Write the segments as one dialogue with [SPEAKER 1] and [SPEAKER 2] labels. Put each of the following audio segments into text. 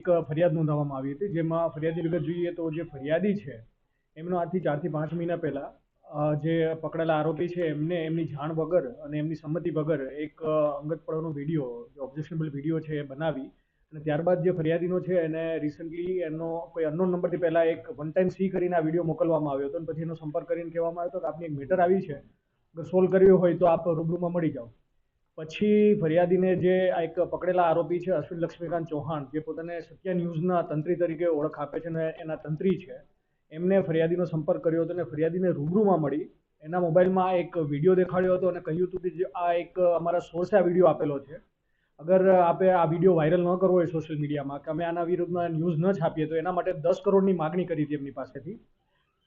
[SPEAKER 1] એક ફરિયાદ નોંધાવવામાં આવી હતી, જેમાં ફરિયાદી વિગત જોઈએ તો જે ફરિયાદી છે એમનો આજથી 4 થી 5 મહિના પહેલા જે પકડાયેલા આરોપી છે એમને એમની જાણ વગર અને એમની સંમતિ વગર એક અંગત પડનો વિડીયો, જે ઓબ્જેક્શનેબલ વિડીયો છે એ બનાવી અને ત્યારબાદ જે ફરિયાદીનો છે એને રિસન્ટલી એમનો કોઈ અનનોન નંબરથી પહેલા એક વન ટાઈમ સી કરીને આ વિડીયો મોકલવામાં આવ્યો હતો અને પછી એનો સંપર્ક કરીને કહેવામાં આવ્યો હતો કે આપની એક મેટર આવી છે, અગર સોલ્વ કરવી હોય તો આપ રૂબરૂમાં મળી જાઓ। પછી ફરિયાદીને જે આ એક પકડેલા આરોપી છે અશ્વિન લક્ષ્મીકાંત ચૌહાણ, જે પોતાને સત્ય ન્યૂઝના તંત્રી તરીકે ઓળખ આપે છે અને એના તંત્રી છે, એમને ફરિયાદીનો સંપર્ક કર્યો હતો અને ફરિયાદીને રૂબરૂમાં મળી એના મોબાઈલમાં એક વિડીયો દેખાડ્યો હતો અને કહ્યું હતું કે આ એક અમારા સોર્સે આ વિડીયો આપેલો છે, અગર આપે આ વિડીયો વાયરલ ન કરવો હોય સોશિયલ મીડિયામાં કે અમે આના વિરુદ્ધમાં ન્યૂઝ ન છાપીએ તો એના માટે 10 કરોડની માગણી કરી હતી એમની પાસેથી।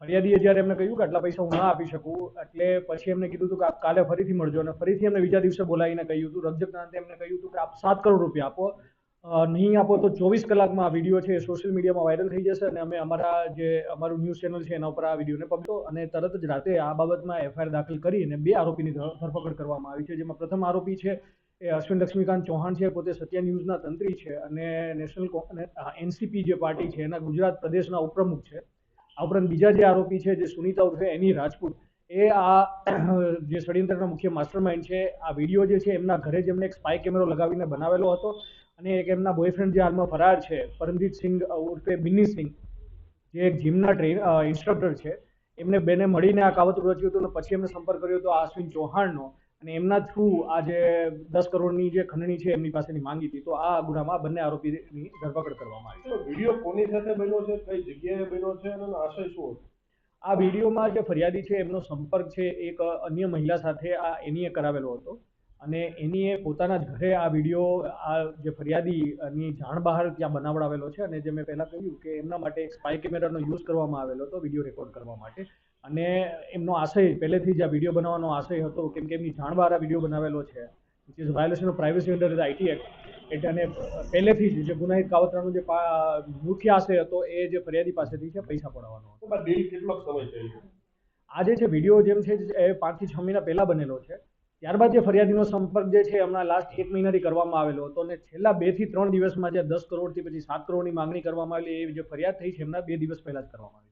[SPEAKER 1] ફરિયાદીએ જ્યારે એમને કહ્યું કે આટલા પૈસા હું ના આપી શકું, એટલે પછી એમને કીધું હતું કે આપ કાલે ફરીથી મળજો અને ફરીથી એમને બીજા દિવસે બોલાવીને કહ્યું હતું, રકઝકના અંતે એમને કહ્યું હતું કે આપ 7 કરોડ રૂપિયા આપો, નહીં આપો તો 24 કલાકમાં આ વિડીયો છે એ સોશિયલ મીડિયામાં વાયરલ થઈ જશે અને અમે અમારું ન્યૂઝ ચેનલ છે એના ઉપર આ વિડીયોને પબ્લિશ અને તરત જ રાતે આ બાબતમાં એફઆઈઆર દાખલ કરી અને 2 આરોપીની ધરપકડ કરવામાં આવી છે, જેમાં પ્રથમ આરોપી છે એ અશ્વિન લક્ષ્મીકાંત ચૌહાણ છે, પોતે સત્ય ન્યૂઝના તંત્રી છે અને નેશનલ એનસીપી જે પાર્ટી છે એના ગુજરાત પ્રદેશના ઉપપ્રમુખ છે। આ ઉપરાંત બીજા જે આરોપી છે જે સુનિતા ઉર્ફે એની રાજપૂત, એ આ જે ષડયંત્રના મુખ્ય માસ્ટરમાઇન્ડ છે। આ વિડીયો જે છે એમના ઘરે જ એમને એક સ્પાય કેમેરો લગાવીને બનાવેલો હતો અને એક એમના બોયફ્રેન્ડ જે હાલમાં ફરાર છે પરમજીત સિંહ ઉર્ફે બિન્ની સિંહ, જે એક જીમના ઇન્સ્ટ્રક્ટર છે, એમને બેને મળીને આ કાવતરું રચ્યું હતું અને પછી એમને સંપર્ક કર્યો હતો અશ્વિન ચૌહાણનો અને એમના થ્રુ આ જે 10 કરોડની જે ખંડણી છે એમની પાસેની માંગી હતી। તો આ ગુનામાં બંને આરોપીની ધરપકડ કરવામાં આવી છે।
[SPEAKER 2] વિડીયો કોની સાથે બન્યો છે, કઈ જગ્યાએ બન્યો છે અને આશય શું હતો?
[SPEAKER 1] આ વિડીયોમાં જે ફરિયાદી છે એમનો સંપર્ક છે એક અન્ય મહિલા સાથે આ એનીએ કરાવેલો હતો અને એનીએ પોતાના જ ઘરે આ વિડીયો આ જે ફરિયાદીની જાણ બહાર ત્યાં બનાવડાવેલો છે અને જે મેં પહેલાં કહ્યું કે એમના માટે એક સ્પાય કેમેરાનો યુઝ કરવામાં આવેલો હતો વિડીયો રેકોર્ડ કરવા માટે અને એમનો આશય પહેલેથી જ આ વિડીયો બનાવવાનો આશય હતો, કેમ કે એમની જાણ બહાર આ વિડીયો બનાવેલો છે, which is violation of privacy under the IT act, એટલે અને પહેલેથી જ જે ગુનાહિત કાવતરાનો જે મુખ્ય આશય હતો એ જે ફરિયાદી પાસેથી છે પૈસા પડાવવાનો હતો।
[SPEAKER 2] ડીલ કેટલો સમય થયો?
[SPEAKER 1] આજે જે વિડીયો જેમ છે એ 5 થી 6 મહિના પહેલા બનેલો છે, ત્યારબાદ જે ફરિયાદીનો સંપર્ક જે છે હમણાં લાસ્ટ 1 મહિનાથી કરવામાં આવેલો હતો અને છેલ્લા 2 થી 3 દિવસમાં જે 10 કરોડથી પછી 7 કરોડની માંગણી કરવામાં આવેલી એ જે ફરિયાદ થઈ છે એમના 2 દિવસ પહેલા જ કરવામાં આવી હતી।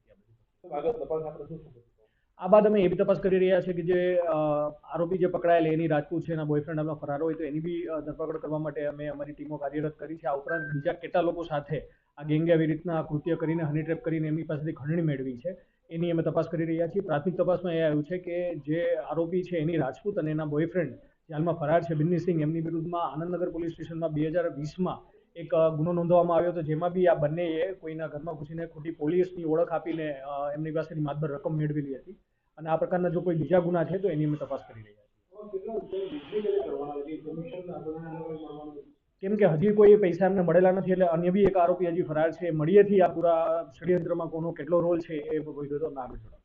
[SPEAKER 1] આ બાદ અમે એ બી તપાસ કરી રહ્યા છે કે જે આરોપી જે પકડાયેલ એની રાજપૂત છે, એના બોયફ્રેન્ડ આપણા ફરાર હોય તો એની બી ધરપકડ કરવા માટે અમે અમારી ટીમો કાર્યરત કરી છે। આ ઉપરાંત બીજા કેટલા લોકો સાથે આ ગેંગે આવી રીતના કૃત્ય કરીને હની ટ્રેપ કરીને એમની પાસેથી ખંડણી મેળવી છે એની અમે તપાસ કરી રહ્યા છીએ। પ્રાથમિક તપાસમાં એ આવ્યું છે કે જે આરોપી છે એની રાજપૂત અને એના બોયફ્રેન્ડ જે હાલમાં ફરાર છે બિન્ની સિંહ, એમની વિરુદ્ધમાં આનંદનગર પોલીસ સ્ટેશનમાં 2020માં એક ગુનો નોંધવામાં આવ્યો હતો, જેમાં બી આ બંનેએ કોઈના ઘરમાં ઘૂસીને ખોટી પોલીસની ઓળખ આપીને એમની પાસેથી માતબર રકમ મેળવેલી હતી અને આ પ્રકારના જો કોઈ બીજા ગુના છે તો એની અમે તપાસ કરી રહ્યા છીએ। કેમ કે હજી કોઈ પૈસા એમને મળેલા નથી એટલે અન્ય બી એક આરોપી હજી ફરાર છે, મળીએથી આ પૂરા ષડયંત્રમાં કોનો કેટલો રોલ છે એ કોઈ તો આગળ જોડાવ।